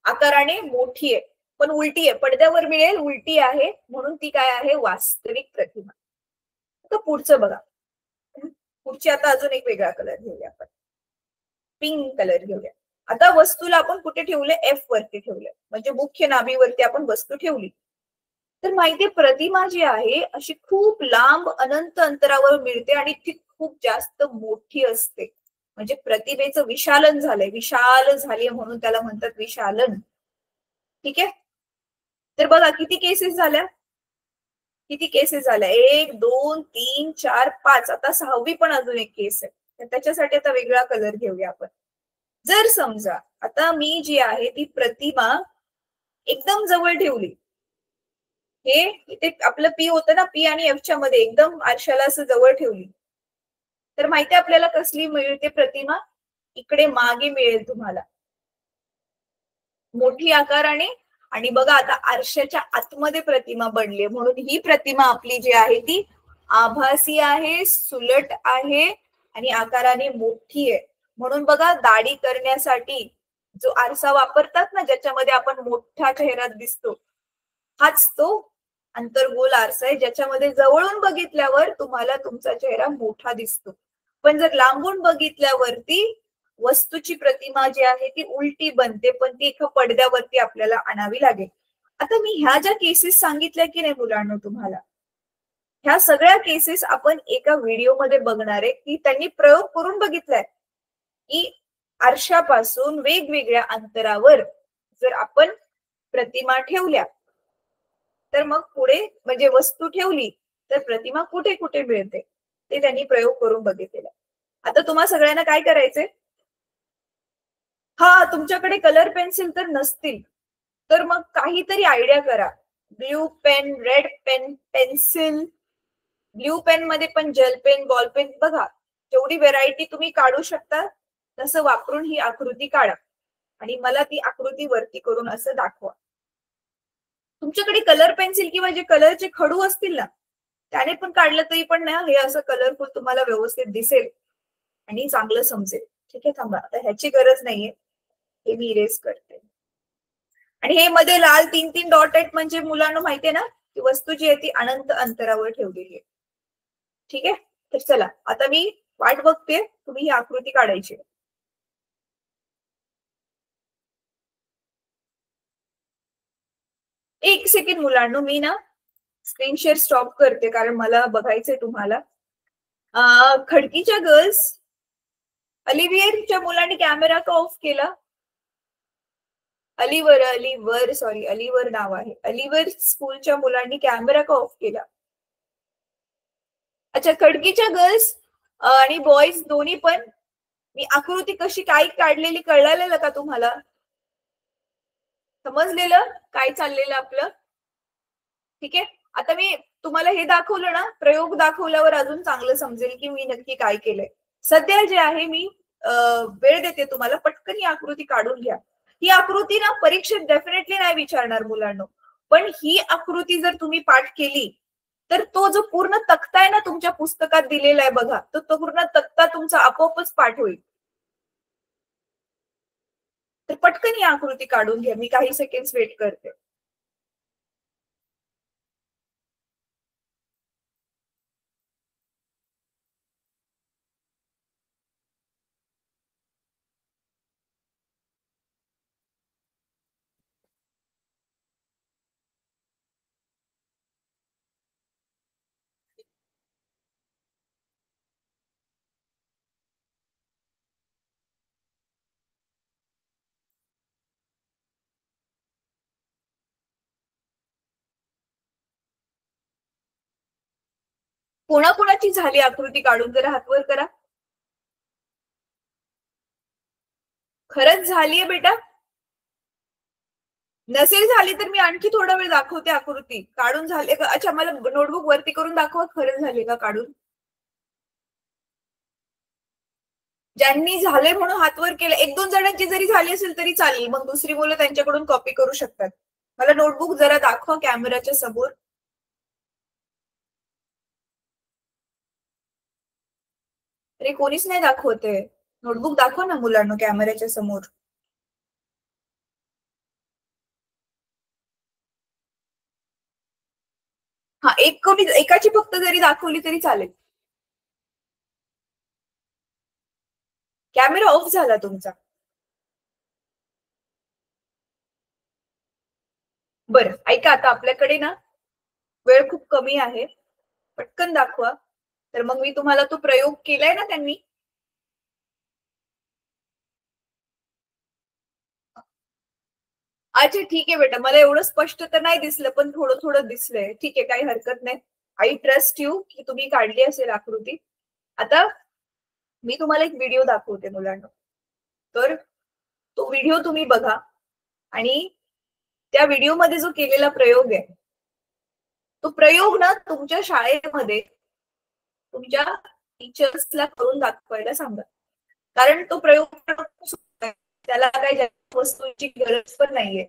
आकाराने मोठी आहे, पण उलटी आहे. पडद्यावर मिळेल, उलटी आहे, म्हणून ती काय आहे? वास्तविक प्रतिमा. आता पुढचं बघा, पुढची आता अजून एक वेगळा कलर घेऊया आपण, पिंक कलर घेऊया. आता वस्तूला आपण कुठे ठेवले? एफ वरती ठेवले, म्हणजे मुख्य नाभीवरती आपण वस्तू ठेवली. तर माहितीये प्रतिमा जी आहे अशी खूप लांब अनंत अंतरावर मिळते आणि ती खूप जास्त मोठी असते. म्हणजे प्रतिमेचं विशालन झालंय, विशाल झाली म्हणून त्याला म्हणतात विशालन. ठीक आहे, तर बघा किती केसेस झाल्या, किती केसेस झाल्या? 1 2 3 4 5, आता 6वी पण अजून एक केस आहे. तर त्याच्यासाठी आता वेगळा कलर घेऊया आपण. जर समजा आता मी जी आहे ती प्रतिमा एकदम जवळ ठेवली, हे इथे आपलं पी होतं ना, पी आणि एफ च्या मध्ये एकदम आरशाला असं जवळ ठेवली, तर माहिती आपल्याला कसली मिळते प्रतिमा? इकडे मागे मिळेल तुम्हाला, मोठी आकाराने. आणि बघा आता आरशाच्या आतमध्ये प्रतिमा बनली, म्हणून ही प्रतिमा आपली जी आहे ती आभासी आहे, सुलट आहे आणि आकाराने मोठी आहे. म्हणून बघा, दाढी करण्यासाठी जो आरसा वापरतात ना, ज्याच्यामध्ये आपण मोठा चेहरा दिसतो, हाच तो अंतर्गोल आरसा आहे, ज्याच्यामध्ये जवळून बघितल्यावर तुम्हाला तुमचा चेहरा मोठा दिसतो, पण जर लांबून बघितल्यावरती वस्तूची प्रतिमा जी आहे ती उलटी बनते, पण ती एका पडद्यावरती आपल्याला आणावी लागेल. आता मी ह्या ज्या केसेस सांगितल्या की नाही मुलांना तुम्हाला, ह्या सगळ्या केसेस आपण एका व्हिडिओमध्ये बघणार आहे, की त्यांनी प्रयोग करून बघितलाय की आरशापासून वेगवेगळ्या अंतरावर जर आपण प्रतिमा ठेवल्या तर मग पुढे म्हणजे वस्तू ठेवली तर प्रतिमा कुठे कुठे मिळते ते त्यांनी प्रयोग करून बघितलेला. आता तुम्हा सगळ्यांना काय करायचंय, हा तुमच्याकडे कलर पेन्सिल तर नसतील तर मग काहीतरी आयडिया करा. Blue pen, red pen, pencil, blue pen मध्ये पण जेल पेन, बॉल पेन, बघा जेवढी व्हेरायटी तुम्ही काढू शकता तसं वापरून ही आकृती काढा आणि मला ती आकृती वरती करून असं दाखवा. तुमच्याकडे कलर पेन्सिल किंवा जे कलरचे खडू असतील ना त्याने पण काढलं तरी पण ना हे असं कलरफुल तुम्हाला व्यवस्थित दिसेल आणि चांगलं समजेल. ठीक आहे, थांबा, आता ह्याची गरज नाहीये, हे मी इरेज करते. आणि हे मध्ये लाल 3-3 डॉट आहेत म्हणजे मुलांना माहितीये ना, ती वस्तू जी आहे ती अनंत अंतरावर ठेवलेली आहे. ठीक आहे. तर चला आता मी वाट बघते, तुम्ही ही आकृती काढायची. एक सेकंड मुलांनो, मी ना स्क्रीन शेअर स्टॉप करते कारण मला बघायचंय तुम्हाला. खडकीच्या गर्ल्स, अलिव्हियरच्या मुलांनी कॅमेरा का ऑफ केला? अलिवर नाव आहे. अलिवर स्कूलच्या मुलांनी कॅमेरा का ऑफ केला? अच्छा, खडकीच्या गर्ल्स आणि बॉईज दोन्ही पण. मी आकृती कशी काय काढलेली कळलेलं का तुम्हाला? समजलेलं काय चाललेलं आपलं? ठीक आहे. आता मी तुम्हाला हे दाखवलं ना, प्रयोग दाखवल्यावर अजून चांगलं समजेल की मी नक्की काय केलंय. सध्या जे आहे मी वेळ देते तुम्हाला, पटकन ही आकृती काढून घ्या. ही आकृती ना परीक्षेत डेफिनेटली नाही विचारणार मुलांना, पण ही आकृती जर तुम्ही पाठ केली तर तो जो पूर्ण तक्ता आहे ना तुमच्या पुस्तकात दिलेला आहे बघा, तो पूर्ण तक्ता तुमचा आपोआपच पाठ होईल. तर पटकन ही आकृती काढून घ्या. मी काही सेकंड्स वेट करते. कोणाकोणाची झाली आकृती काढून? जरा हातवर करा. खरंच झालीये बेटा? नसेल झाली तर मी आणखी थोडा वेळ दाखवते आकृती. काढून झाले का? अच्छा, मला नोटबुक वरती करून दाखवा, खरंच झाले का काढून. ज्यांनी झाले म्हणून हातवर केलं, एक दोन जणांची जरी झाली असेल तरी चालेल, मग दुसरी मुलं त्यांच्याकडून कॉपी करू शकतात. मला नोटबुक जरा दाखवा कॅमेराच्या समोर. अरे कोणीच नाही दाखवते. नोटबुक दाखवा ना मुलांना कॅमेऱ्याच्या समोर. हा, एकाची फक्त जरी दाखवली तरी चालेल. कॅमेरा ऑफ झाला तुमचा. बरं ऐका, आता आपल्याकडे ना वेळ खूप कमी आहे, पटकन दाखवा. तर मग मी तुम्हाला तो प्रयोग केलाय ना त्यांनी. अच्छा ठीक आहे बेटा, मला एवढं स्पष्ट तर नाही दिसलं, पण थोडं थोडं दिसलंय. ठीक आहे, काही हरकत नाही. आय ट्रस्ट यू की तुम्ही काढली असेल आकृती. आता मी तुम्हाला एक व्हिडिओ दाखवते मुलांना, तर तो व्हिडिओ तुम्ही बघा आणि त्या व्हिडिओमध्ये जो केलेला प्रयोग आहे तो प्रयोग ना तुमच्या शाळेमध्ये तुमच्या टीचर्सला करून दाखवायला सांगा. कारण तो प्रयोग त्याला काही वस्तूंची गरज पण नाहीये.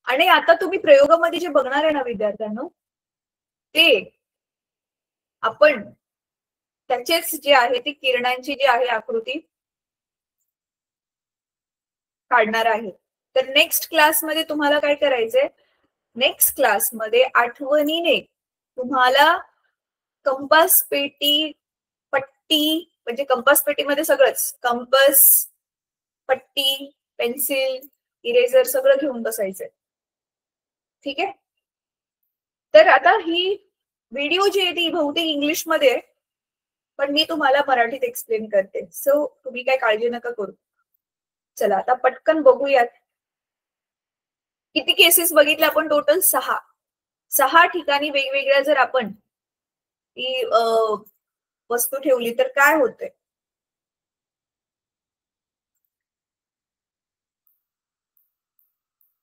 आणि आता तुम्ही प्रयोगामध्ये जे बघणार आहे ना विद्यार्थ्यांनो, ते आपण त्याचेच जे आहे ती किरणांची जी आहे आकृती काढणार आहे. तर नेक्स्ट क्लासमध्ये तुम्हाला काय करायचंय, नेक्स्ट क्लासमध्ये आठवणीने तुम्हाला कंपास पेटी, पट्टी, म्हणजे कंपास पेटीमध्ये सगळंच, कंपास, पट्टी, पेन्सिल, इरेझर सगळं घेऊन बसायचंय. ठीक आहे. तर आता ही व्हिडिओ जी आहे ती बहुतेक इंग्लिशमध्ये, पण मी तुम्हाला मराठीत एक्सप्लेन करते, सो तुम्ही काय काळजी नका करू. चला आता पटकन बघूयात. किती केसेस बघितल्या आपण? टोटल 6 ठिकाणी वेगवेगळ्या जर आपण ती वस्तू ठेवली तर काय होतंय.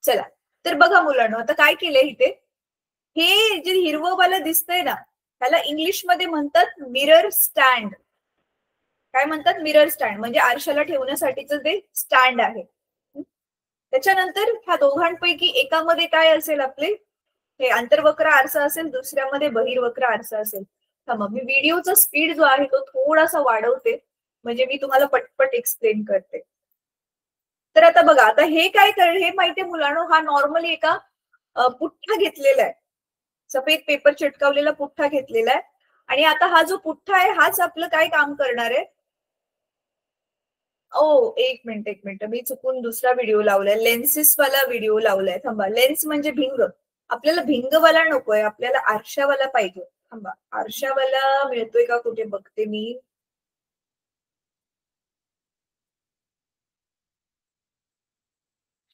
चला तर बघा मुलांना, आता काय केलंय इथे, हे जे हिरवंवालं दिसतंय ना त्याला इंग्लिशमध्ये म्हणतात मिरर स्टँड. काय म्हणतात? मिरर स्टँड, म्हणजे आरशाला ठेवण्यासाठीचं ते स्टँड आहे. त्याच्यानंतर ह्या दोघांपैकी एकामध्ये काय असेल आपले, हे अंतर्वक्र आरसा असेल, दुसऱ्यामध्ये बहिर्वक्र आरसा असेल. थांबा, मी व्हिडिओचा स्पीड जो आहे तो थोडासा वाढवते, म्हणजे मी तुम्हाला पटपट एक्सप्लेन करते. तर आता बघा, आता हे काय हे माहितीये मुलांनो, हा नॉर्मली एका पुठ्ठा घेतलेला आहे, सफेद पेपर चिटकावलेला पुठ्ठा घेतलेला आहे. आणि आता हा जो पुठ्ठा आहे हाच आपलं काय काम करणार आहे. एक मिनिट, मी चुकून दुसरा व्हिडिओ लावलाय, लेन्सेस वाला व्हिडिओ लावलाय. थांबा, लेन्स म्हणजे भिंग. आपल्याला भिंगवाला नकोय, आपल्याला आरशावाला पाहिजे. थांबा, आरशावाला मिळतोय का कुठे बघते मी.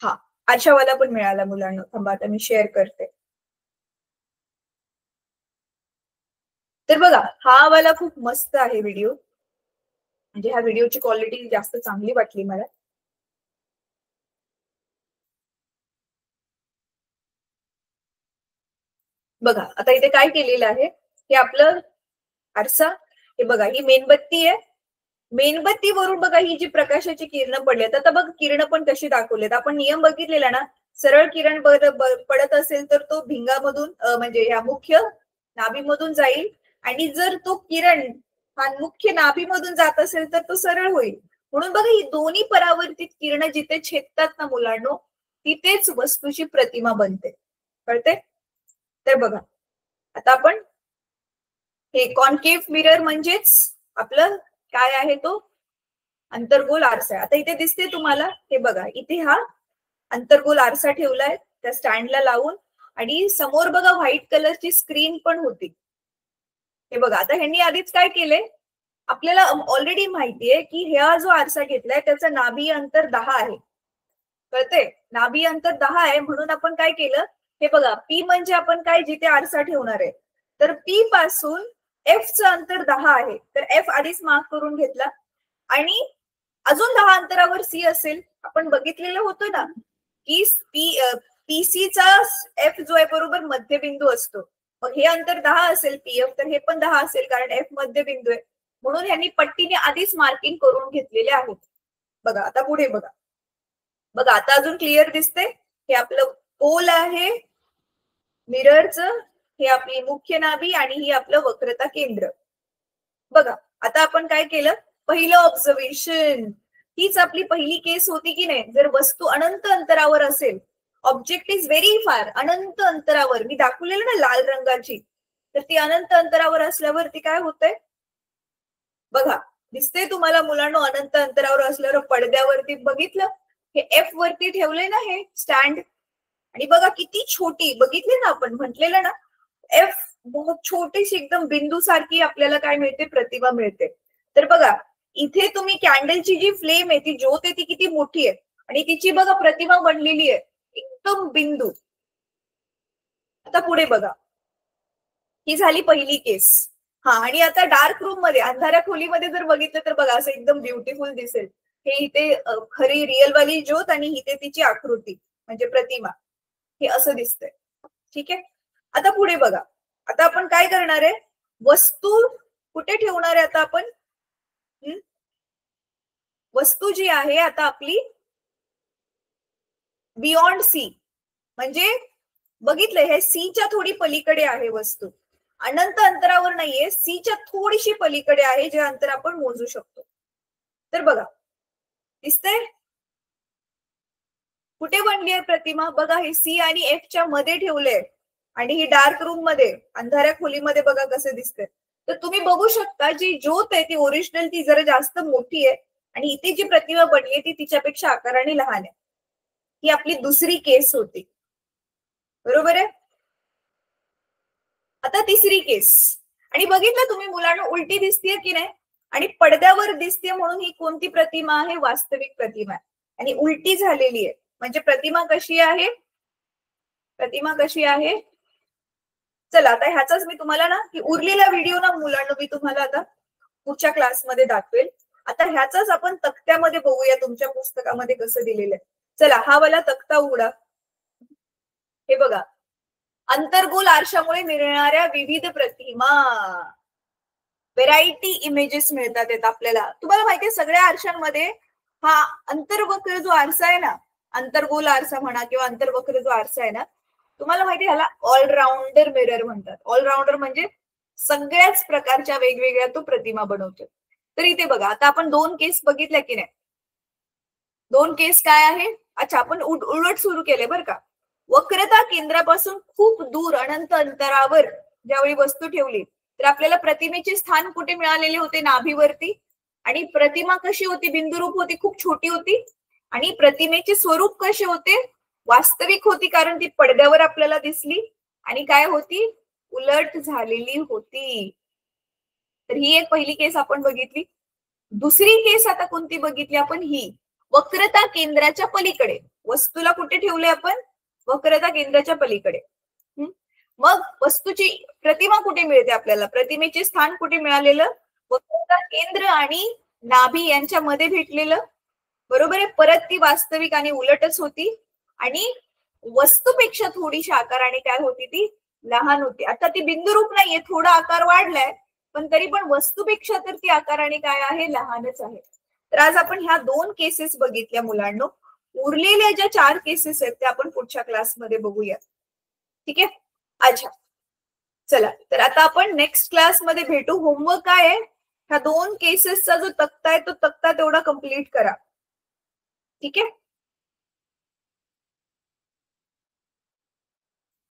हा, आरशावाला पण मिळाला मुलांना. थांबा, आता मी शेअर करते. तर बघा, हा वाला खूप मस्त आहे व्हिडिओ, म्हणजे ह्या व्हिडिओची क्वालिटी जास्त चांगली वाटली मला. बघा, आता इथे काय केलेलं आहे, हे आपलं आरसा. हे बघा, ही मेणबत्ती आहे. मेणबत्तीवरून बघा ही जी प्रकाशाची किरण पडलेत, आता बघ किरण पण कशी दाखवलेत. आपण नियम बघितलेला ना, सरळ किरण पडत असेल तर तो भिंगामधून म्हणजे ह्या मुख्य नाभीमधून जाईल, आणि जर तो किरण हा मुख्य नाभीमधून जात असेल तर तो सरळ होईल. म्हणून बघा, ही दोन्ही परावर्तित किरण जिथे छेदतात ना मुलांनो, तिथेच वस्तूची प्रतिमा बनते. कळते. तर बघा, आता आपण हे कॉन्केव्ह मिरर म्हणजेच आपलं काय आहे तो अंतर्गोल आरसा. आता इथे दिसते तुम्हाला, हे बघा, इथे हा अंतर्गोल आरसा ठेवलाय त्या स्टँडला लावून, आणि समोर बघा व्हाईट कलरची स्क्रीन पण होती. हे बघा, आता ह्यांनी आधीच काय केलंय, आपल्याला ऑलरेडी माहितीये की हा जो आरसा घेतलाय त्याचं नाभी अंतर 10 आहे. कळते, नाभी अंतर 10 आहे. म्हणून आपण काय केलं, हे बघा, पी म्हणजे आपण काय जिथे आरसा ठेवणार आहे, तर पी पासून एफ चं अंतर 10 आहे. तर एफ आधीच मार्क करून घेतला, आणि अजून 10 अंतरावर सी असेल. आपण बघितलेलं होतं ना की पीसीचा एफ जो आहे बरोबर मध्यबिंदू असतो. मग हे अंतर 10 असेल पीएफ, तर हे पण 10 असेल, कारण एफ मध्यबिंदू आहे. म्हणून ह्यांनी पट्टीने आधीच मार्किंग करून घेतलेले आहेत. बघा, आता पुढे बघा. बघा, आता अजून क्लिअर दिसते. हे आपलं पोल आहे मिररचं, हे आपली मुख्य नाभी, आणि ही आपलं वक्रता केंद्र. बघा, आता आपण काय केलं, पहिलं ऑब्झर्वेशन, हीच आपली पहिली केस होती की नाही. जर वस्तू अनंत अंतरावर असेल, ऑब्जेक्ट इज व्हेरी फार, अनंत अंतरावर, मी दाखवलेलं ना लाल रंगाची, तर ती अनंत अंतरावर असल्यावरती काय होतंय बघा, दिसते तुम्हाला मुलांना. अनंत अंतरावर असल्यावर पडद्यावरती बघितलं, हे एफ वरती ठेवले ना हे स्टँड, आणि बघा किती छोटी, बघितले ना आपण म्हटलेलं ना, एफ बहुत छोटीशी एकदम बिंदू सारखी आपल्याला काय मिळते, प्रतिमा मिळते. तर बघा, इथे तुम्ही कॅन्डलची जी फ्लेम आहे, ती ज्योत आहे, ती किती मोठी आहे, आणि तिची बघा प्रतिमा बनलेली आहे एकदम बिंदू. आता पुढे बघा, ही झाली पहिली केस. हा, आणि आता डार्क रूम मध्ये, अंधाऱ्या खोलीमध्ये जर बघितलं तर बघा, असं एकदम ब्युटिफुल दिसेल. हे इथे खरी रिअल वाली ज्योत, आणि इथे तिची आकृती म्हणजे प्रतिमा, हे असं दिसतंय. ठीक आहे. आता पुढे बघा, आता आपण काय करणार आहे, वस्तू कुठे ठेवणार आहे आता आपण. वस्तू जी आहे आता आपली बियॉन्ड सी, म्हणजे बघितलंय हे सीच्या थोडी पलीकडे आहे वस्तू, अनंत अंतरावर नाहीये, सीच्या थोडीशी पलीकडे आहे, जे अंतर आपण मोजू शकतो. तर बघा, दिसतंय कुठे बनली आहे प्रतिमा. बघा, हे सी आणि एफ च्या मध्ये ठेवले, आणि ही डार्क रूम मध्ये, अंधाऱ्या खोलीमध्ये बघा कसं दिसतंय. तर तुम्ही बघू शकता, जी ज्योत आहे ती ओरिजिनल ती जरा जास्त मोठी आहे, आणि इथे जी प्रतिमा बनली ती तिच्यापेक्षा आकाराने लहान आहे. ही आपली दुसरी केस होती, बरोबर आहे. आता तिसरी केस, आणि बघितलं तुम्ही मुलांना, उलटी दिसतीये की नाही, आणि पडद्यावर दिसते, म्हणून ही कोणती प्रतिमा आहे, वास्तविक प्रतिमा आहे, आणि उलटी झालेली आहे. म्हणजे प्रतिमा कशी आहे, प्रतिमा कशी आहे. चला, आता ह्याचाच मी तुम्हाला ना, की उरलेला व्हिडिओ ना मुलांना मी तुम्हाला आता पुढच्या क्लासमध्ये दाखवेल. आता ह्याचाच आपण तक्त्यामध्ये बघूया, तुमच्या पुस्तकामध्ये कसं दिलेलं आहे. चला, हा वाला तक्ता उघडा. हे बघा, अंतर्गोल आरशामुळे मिळणाऱ्या विविध प्रतिमा, व्हेरायटी इमेजेस मिळतात आपल्याला. तुम्हाला माहितीये, सगळ्या आरशांमध्ये हा अंतर्वक्र जो आरसा आहे ना, अंतर्गोल आरसा म्हणा किंवा अंतर्वक्र जो आरसा आहे ना, तुम्हाला माहिती ह्याला ऑलराऊंडर मिरर म्हणतात. ऑलराऊंडर म्हणजे सगळ्याच प्रकारच्या वेगवेगळ्या तो प्रतिमा बनवतो. तर इथे बघा, आता आपण 2 केस बघितल्या की नाही. 2 केस काय आहे? अच्छा, आपण उलट सुरू केले बरं का. वक्रता केंद्रापासून खूप दूर अनंत अंतरावर ज्यावेळी वस्तू ठेवली तर आपल्याला प्रतिमेचे स्थान कुठे मिळालेले होते? नाभीवरती. आणि प्रतिमा कशी होती? बिंदुरूप होती, खूप छोटी होती. आणि प्रतिमेचे स्वरूप कसे होते? वास्तविक होती, कारण ती पडद्यावर आपल्याला दिसली. आणि काय होती? उलट झालेली होती. तर ही एक पहिली केस आपण बघितली. दुसरी केस आता कोणती बघितली आपण? ही वक्रता केंद्राच्या पलीकडे. वस्तूला कुठे ठेवले आपण? वक्रता केंद्राच्या पलीकडे. मग वस्तूची प्रतिमा कुठे मिळते आपल्याला? प्रतिमेचे स्थान कुठे मिळालेलं? वक्रता केंद्र आणि नाभी यांच्यामध्ये भेटलेलं. बरोबर आहे. परत ती वास्तविक आणि उलटच होती. आणि वस्तूपेक्षा थोडीशी आकाराने काय होती? ती लहान होती. आता ती बिंदुरूप नाहीये, थोडा आकार वाढलाय, पण तरी पण वस्तूपेक्षा तर ती आकाराने काय आहे? लहानच आहे. तर आज आपण ह्या 2 केसेस बघितल्या मुलांनो. उरलेल्या ज्या 4 केसेस आहेत त्या आपण पुढच्या क्लासमध्ये बघूया. ठीक आहे. अच्छा, चला तर आता आपण नेक्स्ट क्लासमध्ये भेटू. होमवर्क काय आहे? ह्या 2 केसेसचा जो तक्ता आहे तो तक्ता तेवढा कम्प्लीट करा. ठीक आहे.